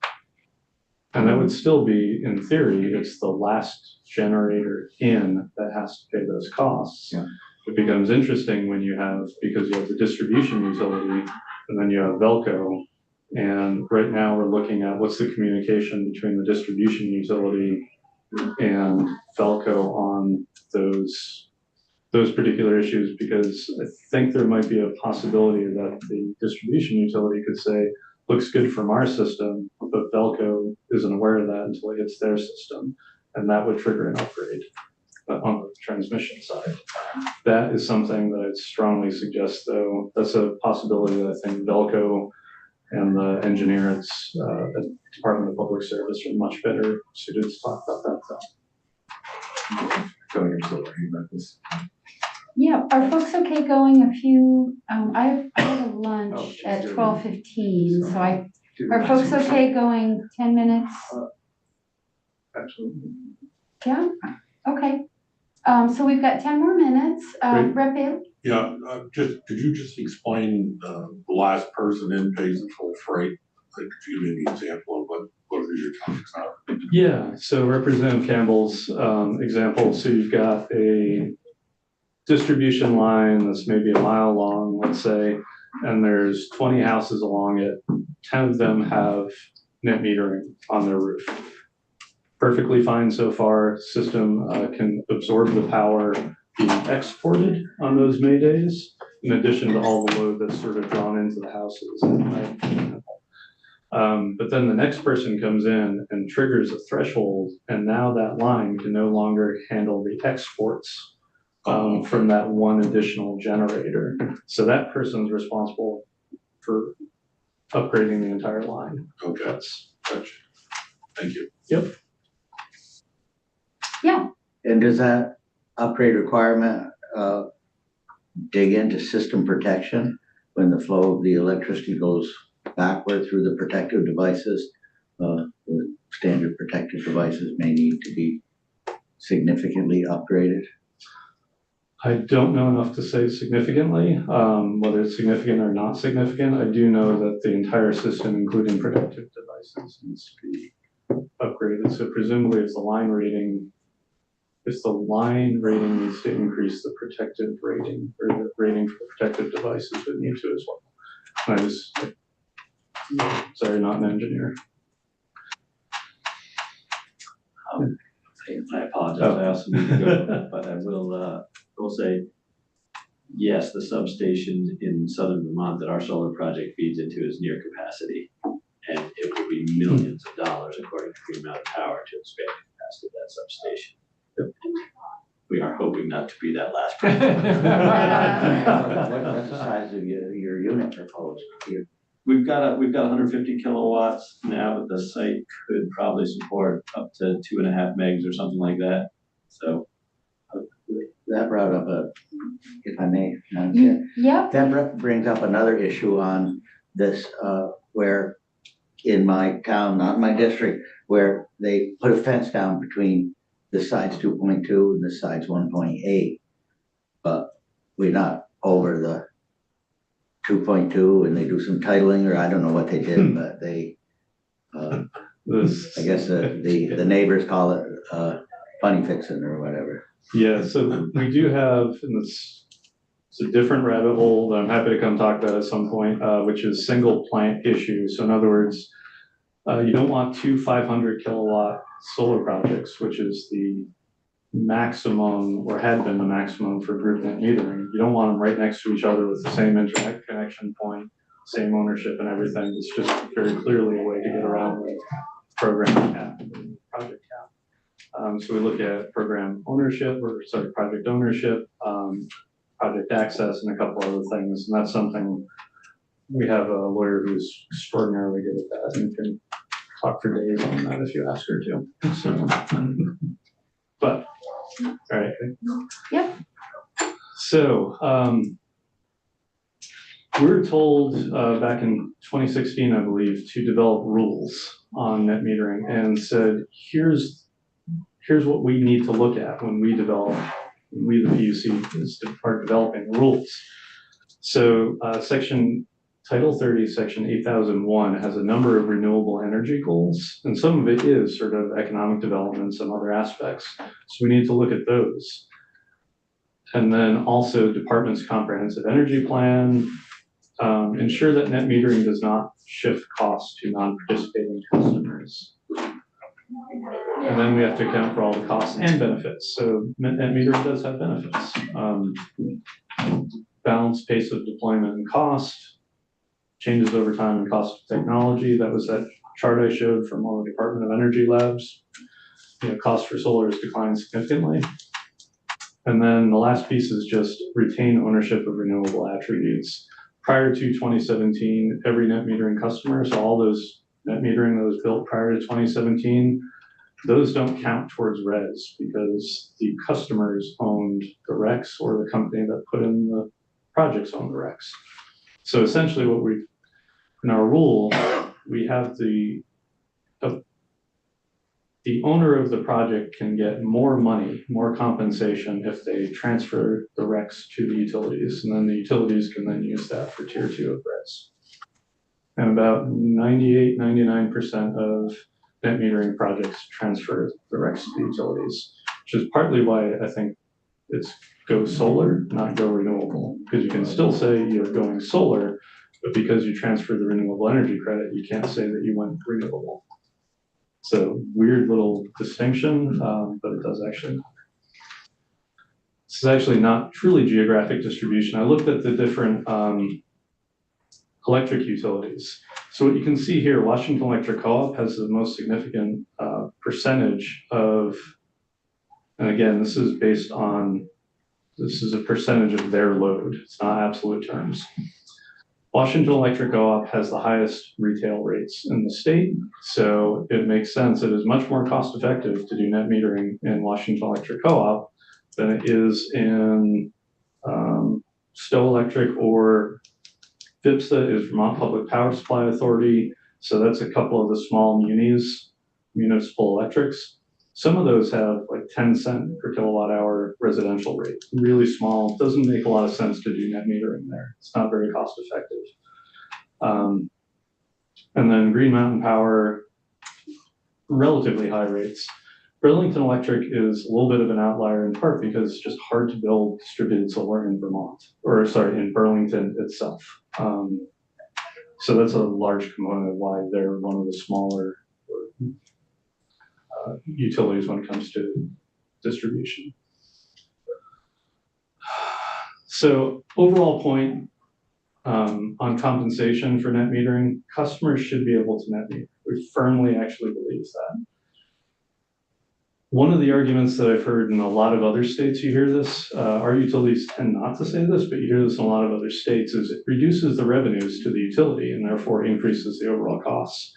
And that would still be, in theory, it's the last generator in that has to pay those costs.
Yeah.
It becomes interesting when you have, because you have the distribution utility and then you have Velco. And right now we're looking at what's the communication between the distribution utility and Velco on those particular issues, because I think there might be a possibility that the distribution utility could say, looks good from our system, but Velco isn't aware of that until it hits their system. And that would trigger an upgrade on the transmission side. That is something that I'd strongly suggest, though. That's a possibility that I think Velco and the engineer at the Department of Public Service are much better suited to talk about that, though.
I feel like I'm still learning about this.
Yeah, are folks okay going a few, I have a lunch
Oh,
at
sure.
12:15, so are folks okay going 10 minutes?
Absolutely.
Yeah, okay. So we've got 10 more minutes.
Great.
Rep Bailey?
Yeah, could you just explain, the last person in pays the full freight? Like, could you give me an example of what it is you're talking about?
Yeah, so Representative Campbell's example, so you've got a distribution line that's maybe a mile long, let's say, and there's 20 houses along it. 10 of them have net metering on their roof. Perfectly fine so far. System can absorb the power being exported on those May days, in addition to all the load that's sort of drawn into the houses. But then the next person comes in and triggers a threshold, and now that line can no longer handle the exports from that one additional generator. So that person's responsible for upgrading the entire line.
Okay, gotcha. Thank you.
Yep.
Yeah.
And does that upgrade requirement dig into system protection when the flow of the electricity goes backward through the protective devices? The standard protective devices may need to be significantly upgraded.
I don't know enough to say significantly, whether it's significant or not significant. I do know that the entire system, including protective devices, needs to be upgraded. So presumably if the line rating needs to increase, the protective rating, or the rating for the protective devices would need to as well. Sorry, not an engineer.
I apologize, I also need to go, but I will say, yes, the substation in southern Vermont that our solar project feeds into is near capacity. And it will be millions of dollars, according to Green Mountain Power, to expand the capacity of that substation. We are hoping not to be that last project.
What's the size of your unit proposed here?
We've got 150 kilowatts now, but the site could probably support up to 2.5 megs or something like that. So
That brought up if I may, Madam Chair,
Yep,
that brings up another issue on this, where in my town, not my district, where they put a fence down between this side's 2.2 and this side's 1.8. But we're not over the 2.2 and they do some titling, or I don't know what they did, but they, I guess the neighbors call it funny fixing or whatever.
Yeah, so we do have, and it's a different rabbit hole that I'm happy to come talk about at some point, which is single plant issue. So in other words, you don't want two 500 kilowatt solar projects, which is the maximum, or had been the maximum for group net metering. You don't want them right next to each other with the same internet connection point, same ownership and everything. It's just very clearly a way to get around the program cap, project cap. So we look at program ownership, project ownership, project access, and a couple other things. And that's something we have a lawyer who's extraordinarily good at that and can talk for days on that if you ask her to. So, but, all right.
Yep.
So, we were told back in 2016, I believe, to develop rules on net metering, and said, here's what we need to look at when we the PUC, are developing rules. So Title 30, Section 8001 has a number of renewable energy goals, and some of it is sort of economic development, some other aspects. So we need to look at those. And then also department's comprehensive energy plan, ensure that net metering does not shift costs to non-participating customers. And then we have to account for all the costs and benefits. So net metering does have benefits. Balanced pace of deployment and cost, changes over time and cost of technology. That was that chart I showed from all the Department of Energy labs. Cost for solar has declined significantly. And then the last piece is just retain ownership of renewable attributes. Prior to 2017, every net metering customer, so all those net metering that was built prior to 2017, those don't count towards RES because the customers owned the RECs or the company that put in the projects owned the RECs. So essentially what in our rule, we have the owner of the project can get more money, more compensation if they transfer the RECs to the utilities, and then the utilities can then use that for tier 2 of RES. And about 98, 99% of net metering projects transfer the RECs to the utilities, which is partly why I think it's go solar, not go renewable, because you can still say you're going solar, but because you transfer the renewable energy credit, you can't say that you went renewable. So weird little distinction, but it does actually matter. This is actually not truly geographic distribution. I looked at the different electric utilities. So what you can see here, Washington Electric Co-op has the most significant percentage of, and again, this is a percentage of their load. It's not absolute terms. Washington Electric Co-op has the highest retail rates in the state, so it makes sense. It is much more cost effective to do net metering in Washington Electric Co-op than it is in Stowe Electric, or VIPSA is Vermont Public Power Supply Authority. So that's a couple of the small municipal electrics. Some of those have like 10 cent per kilowatt hour residential rate, really small. Doesn't make a lot of sense to do net metering there. It's not very cost effective. And then Green Mountain Power, relatively high rates. Burlington Electric is a little bit of an outlier in part because it's just hard to build distributed solar in in Burlington itself. So that's a large component of why they're one of the smaller utilities when it comes to distribution. So overall point on compensation for net metering, customers should be able to net meter. We firmly actually believe that. One of the arguments that I've heard in a lot of other states, you hear this, our utilities tend not to say this, but you hear this in a lot of other states, is it reduces the revenues to the utility and therefore increases the overall costs.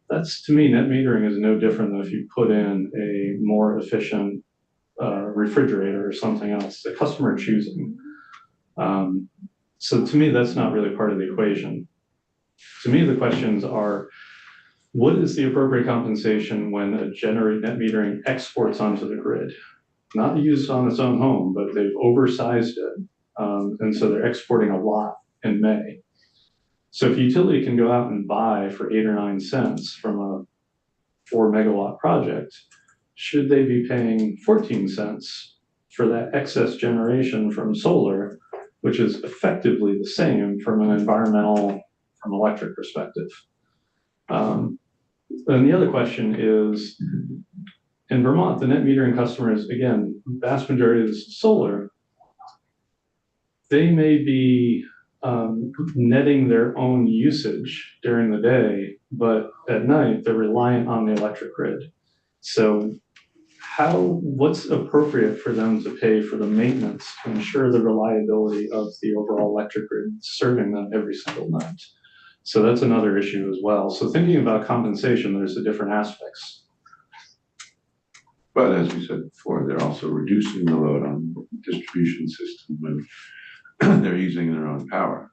That's, to me, net metering is no different than if you put in a more efficient refrigerator or something else, the customer choosing. So to me, that's not really part of the equation. To me, the questions are, what is the appropriate compensation when a net metering exports onto the grid? Not used on its own home, but they've oversized it. And so they're exporting a lot in May. So if a utility can go out and buy for 8 or 9 cents from a 4 megawatt project, should they be paying 14 cents for that excess generation from solar, which is effectively the same from an environmental, from electric perspective? And the other question is, in Vermont, the net metering customers, again, vast majority of this is solar, they may be netting their own usage during the day, but at night they're reliant on the electric grid. So what's appropriate for them to pay for the maintenance to ensure the reliability of the overall electric grid serving them every single night? So that's another issue as well. So thinking about compensation, there's the different aspects.
But as we said before, they're also reducing the load on the distribution system when they're using their own power.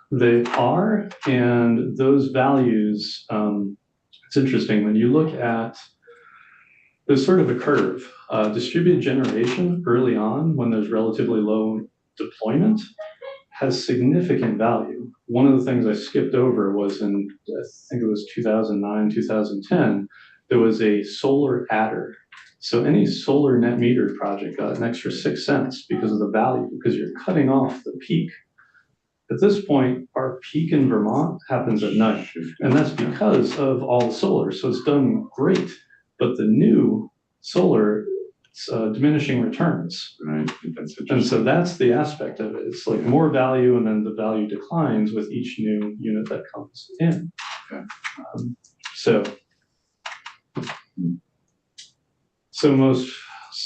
They are, and those values, it's interesting, when you look at, there's sort of a curve. Distributed generation early on, when there's relatively low deployment, has significant value. One of the things I skipped over was in, I think it was 2009, 2010, there was a solar adder. So any solar net metered project got an extra 6 cents because of the value, because you're cutting off the peak. At this point, our peak in Vermont happens at night, and that's because of all the solar. So it's done great, but the new solar, it's diminishing returns.
Right.
And so that's the aspect of it. It's like more value, and then the value declines with each new unit that comes in.
Okay.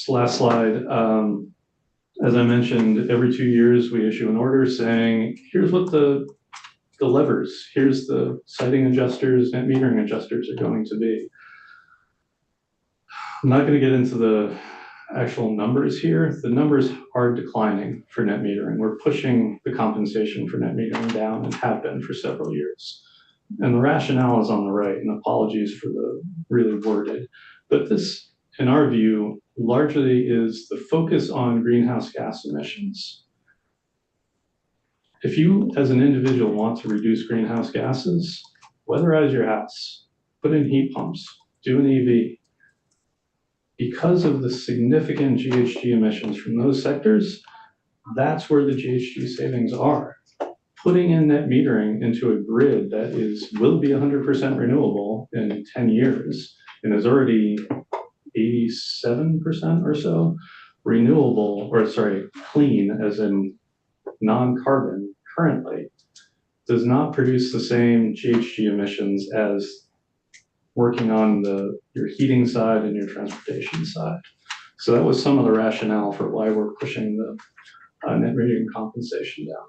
Last slide. As I mentioned, every 2 years we issue an order saying, here's what the levers, here's the siting adjusters, net metering adjusters are going to be. I'm not going to get into the actual numbers here. The numbers are declining for net metering. We're pushing the compensation for net metering down and have been for several years. And the rationale is on the right, and apologies for the really worded. But this, in our view, largely is the focus on greenhouse gas emissions. If you, as an individual, want to reduce greenhouse gases, weatherize your house, put in heat pumps, do an EV. Because of the significant GHG emissions from those sectors, that's where the GHG savings are. Putting in net metering into a grid that will be 100% renewable in 10 years and is already 87% or so renewable, or sorry, clean as in non-carbon currently, does not produce the same GHG emissions as working on your heating side and your transportation side. So that was some of the rationale for why we're pushing the net metering compensation down.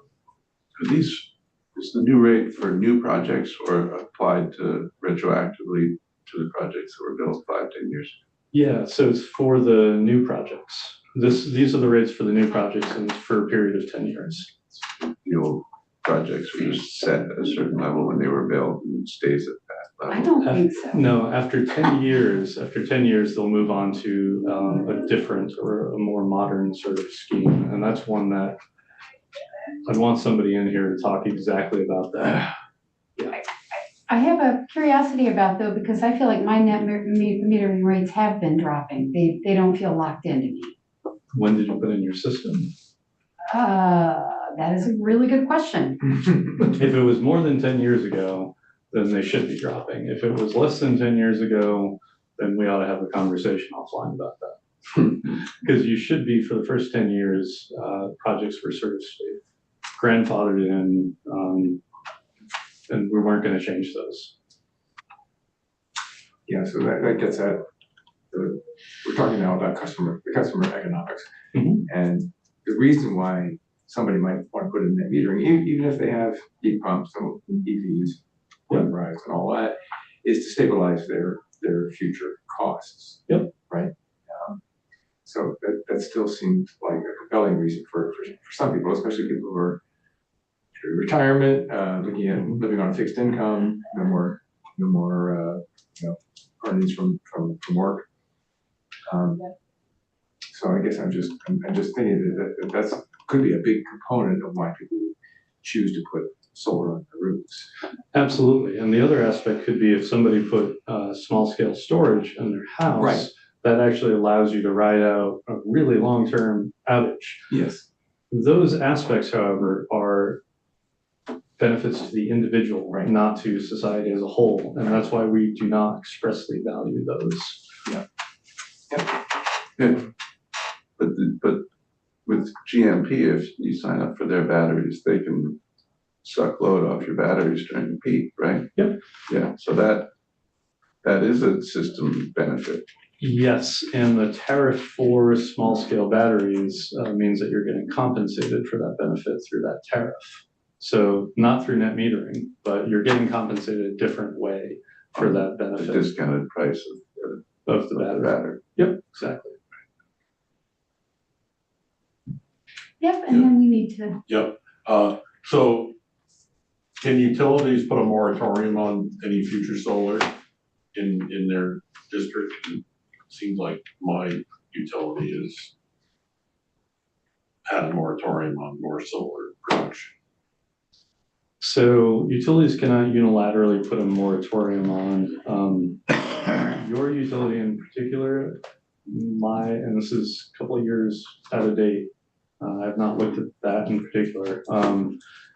Is the new rate for new projects or applied to retroactively to the projects that were built 5-10 years ago?
Yeah, so it's for the new projects. These are the rates for the new projects, and it's for a period of 10 years.
The old projects were just set at a certain level when they were built and stays at that level.
I don't think so.
No, after 10 years, they'll move on to a different or a more modern sort of scheme. And that's one that I'd want somebody in here to talk exactly about that.
I have a curiosity about though, because I feel like my net metering rates have been dropping. They don't feel locked into me.
When did you put in your system?
That is a really good question.
If it was more than 10 years ago, then they should be dropping. If it was less than 10 years ago, then we ought to have a conversation offline about that. Because you should be, for the first 10 years, projects were sort of grandfathered in, and we weren't going to change those.
Yeah, so that gets at, we're talking now about the customer economics.
Mhm.
And the reason why somebody might want to put in net metering, even if they have heat pumps and EVs, drives and all that, is to stabilize their future costs.
Yep.
Right? So that still seems like a compelling reason for some people, especially people who are through retirement, looking at living on a fixed income, no more earnings from work. So I guess I'm just thinking that that's could be a big component of why people choose to put solar on their roofs.
Absolutely. And the other aspect could be if somebody put small scale storage in their house,
Right.
that actually allows you to ride out a really long-term outage.
Yes.
Those aspects, however, are benefits to the individual,
Right.
not to society as a whole. And that's why we do not expressly value those.
Yeah.
Yeah. But with GMP, if you sign up for their batteries, they can suck load off your batteries during the peak, right?
Yep.
Yeah, so that is a system benefit.
Yes, and the tariff for small scale batteries means that you're getting compensated for that benefit through that tariff. So not through net metering, but you're getting compensated a different way for that
The
benefit
discounted price
of the battery.
battery.
Yep, exactly.
Yep, and then we need to,
Yep, so can utilities put a moratorium on any future solar in their district? Seems like my utility has had a moratorium on more solar production.
So utilities cannot unilaterally put a moratorium on your utility in particular. And this is a couple of years out of date. I've not looked at that in particular.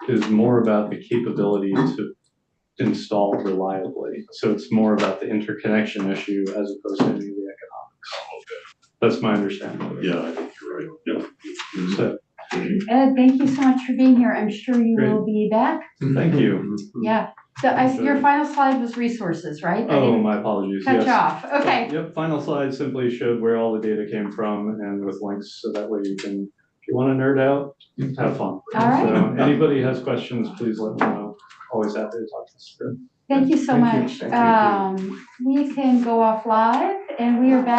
Is more about the capability to install reliably. So it's more about the interconnection issue as opposed to any of the economics. That's my understanding of it.
Yeah, I think you're right.
Yep. So,
Ed, thank you so much for being here. I'm sure you will be back.
thank you.
Yeah. So your final slide was resources, right? I
Oh,
didn't
my apologies.
cut
Yes.
you off. Okay.
Yep, final slide simply showed where all the data came from and with links, so that way you can, if you want to nerd out, have fun.
All right.
So anybody has questions, please let me know. Always happy to talk this through.
Thank you so
Thank you.
much.
Thank you.
We can go off live and we are back.